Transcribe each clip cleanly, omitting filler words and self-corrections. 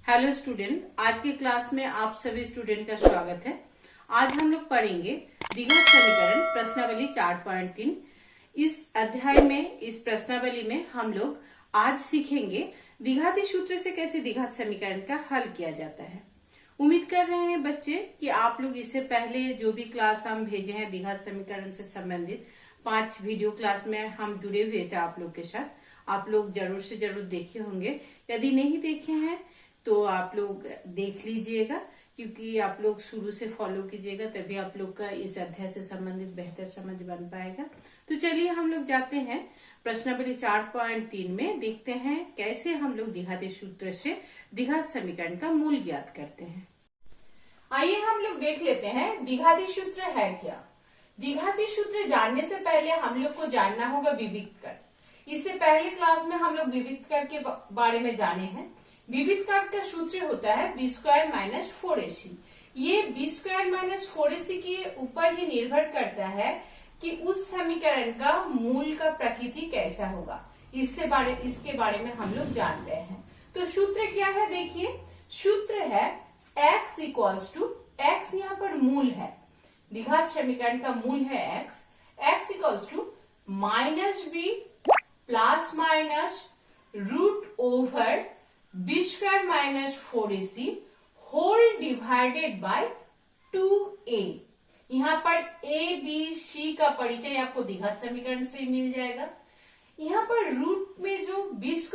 Hello student, आज की class में आप सभी स्टूडेंट का स्वागत है। आज हम लोग पढ़ेंगे द्विघात समीकरण प्रश्नावली 4.3। इस अध्याय में, इस प्रश्नावली में हम लोग आज सीखेंगे द्विघाती सूत्र से कैसे द्विघात समीकरण का हल किया जाता है। उम्मीद कर रहे हैं बच्चे कि आप लोग इससे पहले जो भी क्लास हम भेजे हैं द्विघात समीकरण से संबंधित 5 वीडियो क्लास में हम जुड़े हुए थे आप लोग के साथ, आप लोग जरूर से जरूर देखे होंगे। यदि नहीं देखे हैं तो आप लोग देख लीजिएगा, क्योंकि आप लोग शुरू से फॉलो कीजिएगा, तभी आप लोग का इस अध्याय से संबंधित बेहतर समझ बन पाएगा। तो चलिए हम लोग जाते हैं प्रश्नावली 4.3 में, देखते हैं कैसे हम लोग द्विघाती सूत्र से द्विघात समीकरण का मूल ज्ञात करते हैं। आइए हम लोग देख लेते हैं द्विघाती सूत्र है क्या। द्विघाती सूत्र जानने से पहले हम लोग को जानना होगा विविक्त कर। इससे पहले क्लास में हम लोग विविक्त कर के बारे में जाने हैं। विविक्त कर का सूत्र होता है b² - 4ac। ये b² - 4ac के ऊपर ही निर्भर करता है कि उस समीकरण का मूल का प्रकृति कैसा होगा। इसके बारे में हम लोग जान रहे हैं। तो सूत्र क्या है, देखिए सूत्र है x = x, यहाँ पर मूल है, द्विघात समीकरण का मूल है x = -b ± √b² - 4ac whole divided by 2a। यहाँ पर a b c का परिचय आपको द्विघात समीकरण से मिल जाएगा। यहाँ पर रूट में जो b² -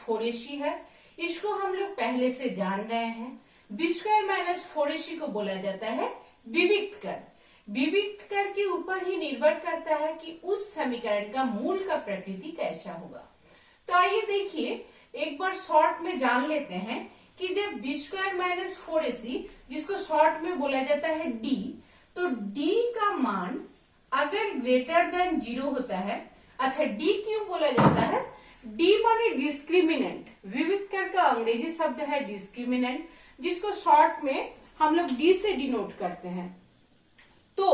4ac है, इसको हम लोग पहले से जान रहे हैं। b² - 4ac को बोला जाता है विविक्त कर। विविक्त कर के ऊपर ही निर्भर करता है कि उस समीकरण का मूल का प्रकृति कैसा होगा। तो आइए देखिए, एक बार शॉर्ट में जान लेते हैं कि जब b² - 4ac, जिसको शॉर्ट में बोला जाता है d, तो d का मान अगर ग्रेटर देन 0 होता है। अच्छा, d क्यों बोला जाता है? d माने डिस्क्रिमिनेंट। विविक्त कर का अंग्रेजी शब्द है डिस्क्रिमिनेंट, जिसको शॉर्ट में हम लोग d से डिनोट करते हैं। तो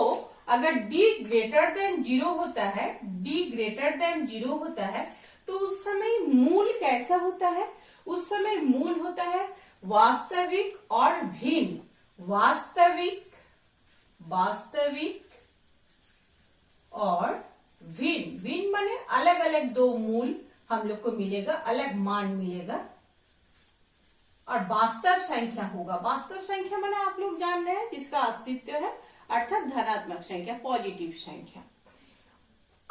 अगर d ग्रेटर देन 0 होता है, d ग्रेटर देन 0 होता है, तो उस समय मूल कैसा होता है? उस समय मूल होता है वास्तविक और भिन्न। वास्तविक और भिन्न माने अलग अलग दो मूल हम लोग को मिलेगा, अलग मान मिलेगा। और वास्तव संख्या होगा। वास्तव संख्या माने आप लोग जान रहे हैं जिसका अस्तित्व है, अर्थात धनात्मक संख्या, पॉजिटिव संख्या।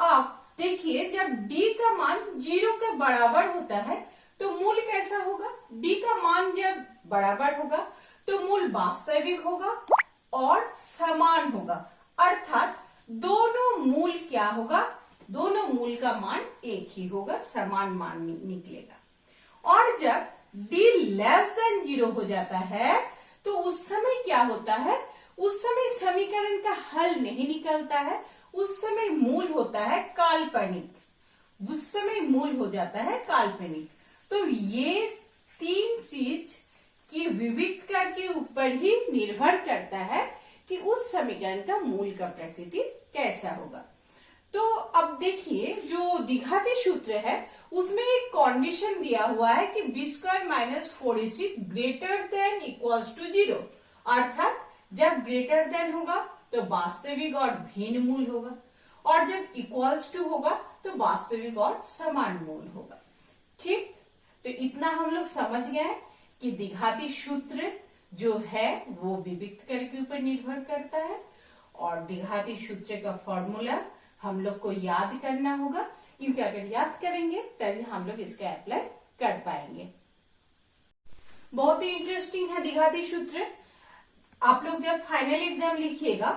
अब देखिए, जब d का मान 0 के बराबर होता है तो मूल कैसा होगा? d का मान जब बराबर होगा तो मूल वास्तविक होगा और समान होगा, अर्थात दोनों मूल क्या होगा? दोनों मूल का मान एक ही होगा, समान मान निकलेगा। और जब d < 0 हो जाता है तो उस समय क्या होता है? उस समय समीकरण का हल नहीं निकलता है, उस समय मूल होता है काल्पनिक। उस समय मूल हो जाता है काल्पनिक। तो ये तीन चीज की विविक्त कर के ऊपर ही निर्भर करता है कि उस समीकरण का मूल का प्रकृति कैसा होगा। तो अब देखिए, जो द्विघाती सूत्र है उसमें एक कंडीशन दिया हुआ है कि b² - 4ac greater than equals to 0, अर्थात जब ग्रेटर देन होगा तो वास्तविक और भिन्न मूल होगा, और जब इक्वल्स टू होगा तो वास्तविक और समान मूल होगा। ठीक, तो इतना हम लोग समझ गए कि द्विघाती सूत्र जो है वो विविक्त कर के ऊपर निर्भर करता है, और द्विघाती सूत्र का फॉर्मूला हम लोग को याद करना होगा, क्योंकि अगर याद करेंगे तभी हम लोग इसका अप्लाई कर पाएंगे। बहुत ही इंटरेस्टिंग है द्विघाती सूत्र। आप लोग जब फाइनल एग्जाम लिखिएगा,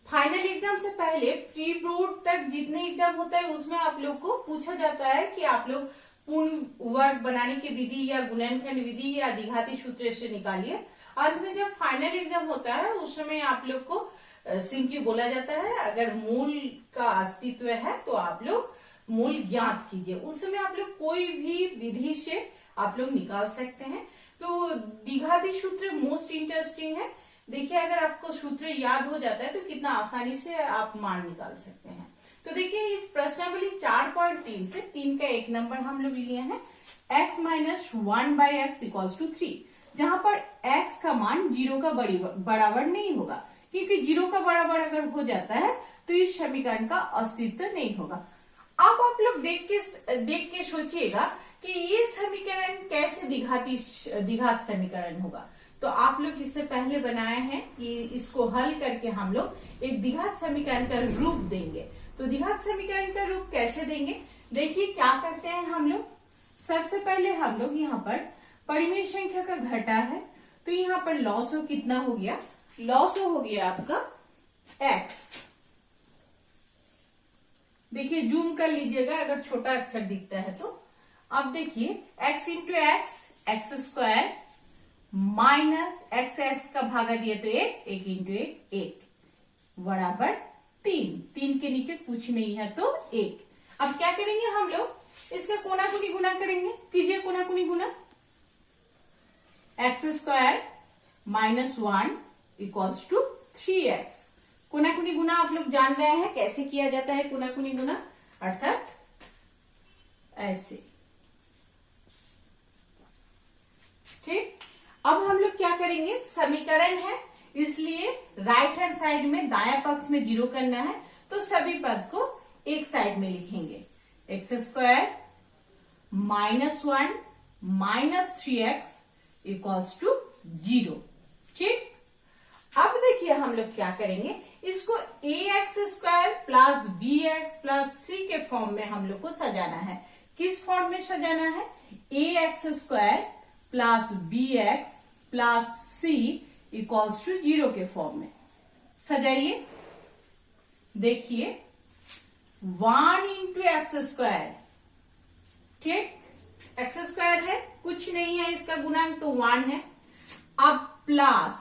फाइनल एग्जाम से पहले प्री बोर्ड तक जितने एग्जाम होता है उसमें आप लोग को पूछा जाता है कि आप लोग पूर्ण वर्ग बनाने की विधि या गुणनखंड विधि या द्विघाती सूत्र से निकालिए। अंत में जब फाइनल एग्जाम होता है उस समय आप लोग को सिंपली बोला जाता है, अगर मूल का अस्तित्व है तो आप लोग मूल ज्ञात कीजिए। उस समय आप लोग कोई भी विधि से आप लोग निकाल सकते हैं। तो द्विघाती सूत्र मोस्ट इंटरेस्टिंग है। देखिए, अगर आपको सूत्र याद हो जाता है तो कितना आसानी से आप मान निकाल सकते हैं। तो देखिए, इस प्रश्नावली 4.3 से 3 का 1 नंबर हम लोग लिए हैं, x - 1/x = 3। जहां पर x का मान 0 का बराबर नहीं होगा, क्योंकि 0 का बराबर अगर हो जाता है तो इस समीकरण का अस्तित्व नहीं होगा। अब आप लोग देख के सोचिएगा कि ये समीकरण कैसे द्विघात समीकरण होगा। तो आप लोग इससे पहले बनाए हैं कि इसको हल करके हम लोग एक द्विघात समीकरण का रूप देंगे। तो द्विघात समीकरण का रूप कैसे देंगे, देखिए क्या करते हैं हम लोग। सबसे पहले हम लोग यहाँ पर परिमेय संख्या का घटा है, तो यहाँ पर लॉसो कितना हो गया, लॉसो हो गया आपका x। देखिए जूम कर लीजिएगा अगर छोटा अक्षर दिखता है तो। अब देखिए x into x square minus x का भागा दिया तो एक इंटू एक बराबर 3 के नीचे कुछ नहीं है तो 1। अब क्या करेंगे हम लोग, इसका कोना कुनी गुना करेंगे। कीजिए कोना कुनी गुना। X square minus 1 equals to 3x। कोना कुनी गुना आप लोग जान रहे हैं कैसे किया जाता है कोना कुनी गुना, अर्थात ऐसे। ठीक, अब हम लोग क्या करेंगे, समीकरण है इसलिए राइट हैंड साइड में दाया पक्ष में 0 करना है, तो सभी पद को एक साइड में लिखेंगे। X square minus 1 minus 3x equals to 0। ठीक, अब देखिए हम लोग क्या करेंगे, इसको ax square plus bx plus c के फॉर्म में हम लोग को सजाना है। किस फॉर्म में सजाना है, ax square plus bx plus c equals to 0 के फॉर्म में सजाइए। देखिए 1 इंटू एक्स स्क्वायर, ठीक, एक्स स्क्वायर है कुछ नहीं है, इसका गुणांक तो 1 है। अब प्लस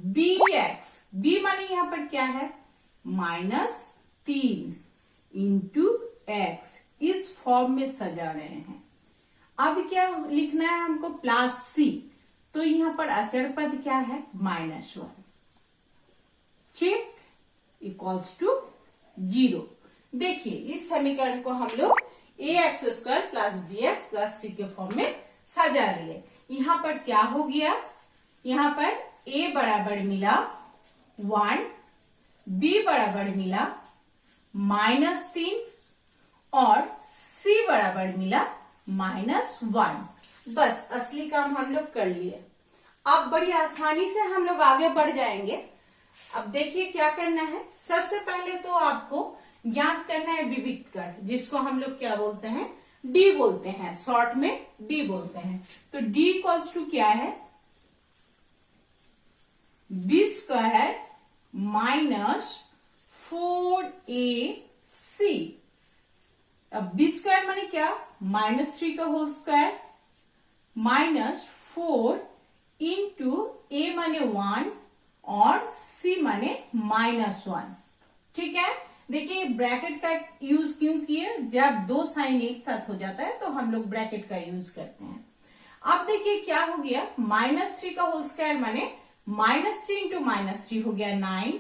bx, b माने यहां पर क्या है, -3 इंटू एक्स, इस फॉर्म में सजा रहे हैं। अब क्या लिखना है हमको, प्लस c, तो यहां पर अचर पद क्या है, -1, ठीक, इक्वल्स टू 0। देखिए इस समीकरण को हम लोग ax square plus bx plus c के फॉर्म में सजा लिए। यहां पर क्या हो गया, यहां पर a बराबर मिला 1, b बराबर मिला -3 और c बराबर मिला -1। बस असली काम हम लोग कर लिए। अब बड़ी आसानी से हम लोग आगे बढ़ जाएंगे। अब देखिए क्या करना है, सबसे पहले तो आपको ज्ञात करना है विविक्त कर, जिसको हम लोग क्या बोलते हैं, d बोलते हैं, शॉर्ट में d बोलते हैं। तो d इक्वल्स टू क्या है, b स्क्वायर माइनस 4ac। अब b स्क्वायर माने क्या, -3 का whole square minus 4 into a माने 1 और c माने -1। ठीक है, देखिए ब्रैकेट का यूज क्यों किए, जब दो साइन एक साथ हो जाता है तो हम लोग ब्रैकेट का यूज करते हैं। अब देखिए क्या हो गया, -3 का होल स्क्वायर माने -3 इंटू -3 हो गया 9।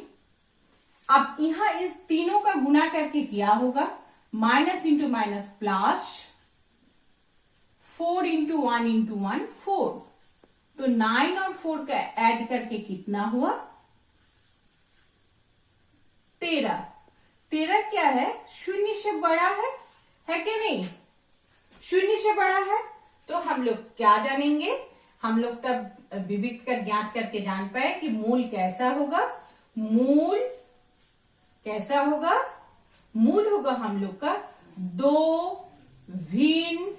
अब यहां इस तीनों का गुना करके क्या होगा, minus into minus plus, 4 into 1 into 1 4। तो 9 और 4 का ऐड करके कितना हुआ, 13। 13 क्या है, शून्य से बड़ा है कि नहीं, शून्य से बड़ा है। तो हम लोग क्या जानेंगे, हम लोग तब विविक्त कर ज्ञात करके जान पाए कि मूल कैसा होगा, मूल कैसा होगा, मूल होगा हम लोग का 2 भिन्न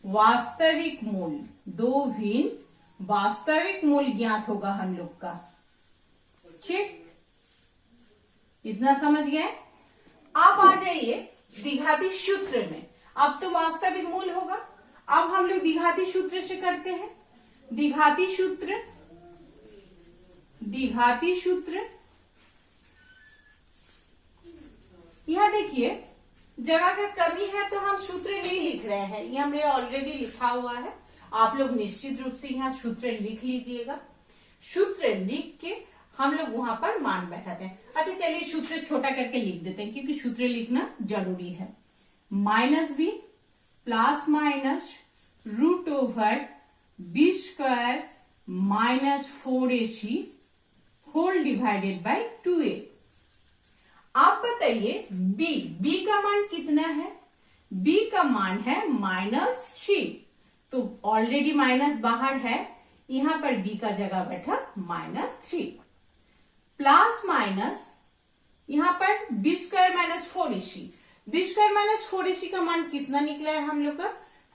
वास्तविक मूल, 2 भिन्न वास्तविक मूल ज्ञात होगा हम लोग का। ठीक, इतना समझ गए। अब आ जाइए द्विघाती सूत्र में। अब तो वास्तविक मूल होगा, अब हम लोग द्विघाती सूत्र से करते हैं। द्विघाती सूत्र, द्विघाती सूत्र, यहां देखिए जगह का कमी है तो हम सूत्र नहीं लिख रहे हैं, यह मेरा ऑलरेडी लिखा हुआ है। आप लोग निश्चित रूप से यहाँ सूत्र लिख लीजिएगा। सूत्र लिख के हम लोग वहां पर मान बैठाते हैं। अच्छा चलिए सूत्र छोटा करके लिख देते हैं, क्योंकि सूत्र लिखना जरूरी है। -b plus minus √/-2 b square minus 4ac whole divided by 2a। आप बताइए b का मान कितना है? b का मान है -3, तो ऑलरेडी माइनस बाहर है, यहां पर b का जगह बैठा -3 प्लस माइनस यहां पर b square minus 4ac। B square minus 4ac का मान कितना निकला है हम लोग का?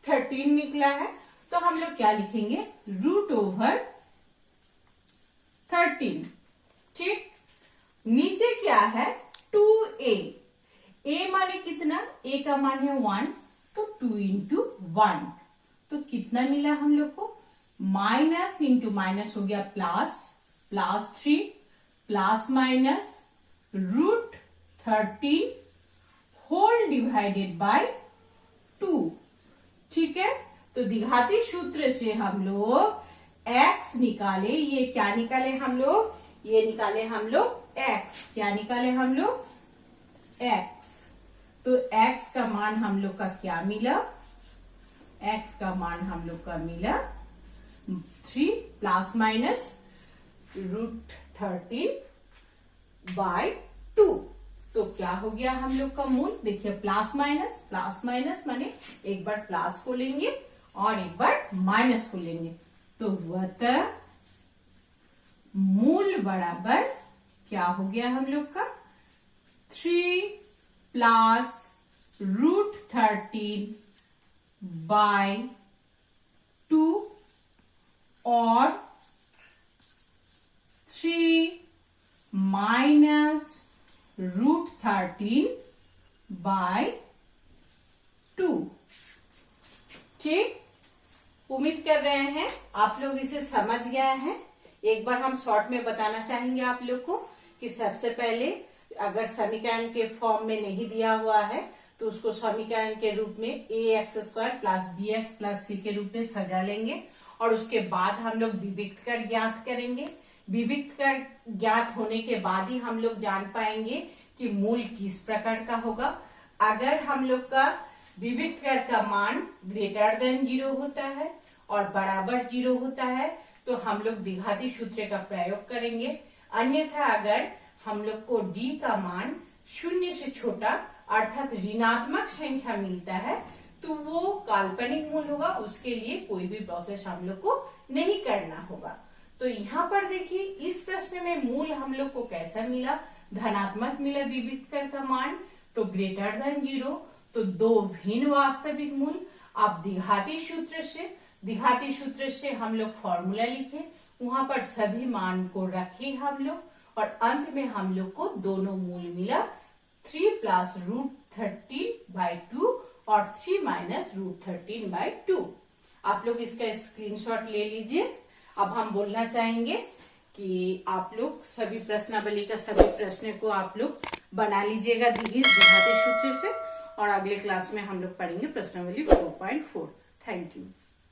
13 निकला है। तो हम लोग क्या लिखेंगे? √13। ठीक, नीचे क्या है? 2a। a माने कितना? a का मान है 1, तो 2 इंटू 1, तो कितना मिला हम लोग को? माइनस इंटू माइनस हो गया plus, +3 plus minus √13 whole divided by 2। ठीक है, तो द्विघाती सूत्र से हम लोग x निकाले। ये क्या निकाले हम लोग? ये निकाले हम लोग x। क्या निकाले हम लोग? x। तो x का मान हम लोग का क्या मिला? x का मान हम लोग का मिला 3 प्लस माइनस √13 बाय 2। तो क्या हो गया हम लोग का मूल? देखिए प्लस माइनस माने एक बार प्लस को लेंगे और एक बार माइनस को लेंगे, तो वह मूल बराबर क्या हो गया हम लोग का? 3 प्लस √13 बाय 2 और 3 माइनस √13 बाय 2। ठीक, उम्मीद कर रहे हैं आप लोग इसे समझ गए हैं। एक बार हम शॉर्ट में बताना चाहेंगे आप लोग को कि सबसे पहले अगर समीकरण के फॉर्म में नहीं दिया हुआ है तो उसको समीकरण के रूप में ax² plus bx plus c के रूप में सजा लेंगे, और उसके बाद हम लोग विविक्त कर ज्ञात करेंगे। विविक्त कर ज्ञात होने के बाद ही हम लोग जान पाएंगे कि मूल किस प्रकार का होगा। अगर हम लोग का विविक्त कर का मान >0 होता है और बराबर 0 होता है तो हम लोग द्विघाती सूत्र का प्रयोग करेंगे। अन्यथा अगर हम लोग को d का मान 0 से छोटा अर्थात ऋणात्मक संख्या मिलता है तो वो काल्पनिक मूल होगा, उसके लिए कोई भी प्रोसेस हम लोग को नहीं करना होगा। तो यहाँ पर देखिए इस प्रश्न में मूल हम लोग को कैसा मिला? धनात्मक मिला विविक्त कर का मान, तो >0, तो दो भिन्न वास्तविक मूल। आप द्विघाती सूत्र से हम लोग फॉर्मूला लिखे, वहां पर सभी मान को रखे हम लोग और अंत में हम लोग को दोनों मूल मिला 3 प्लस √13 बाय 2 और 3 माइनस √13 बाय 2। आप लोग इसका स्क्रीनशॉट ले लीजिए। अब हम बोलना चाहेंगे कि आप लोग सभी प्रश्नावली का सभी प्रश्न को आप लोग बना लीजिएगा द्विघाती सूत्र से, और अगले क्लास में हम लोग पढ़ेंगे प्रश्नावली 4.4। Thank you.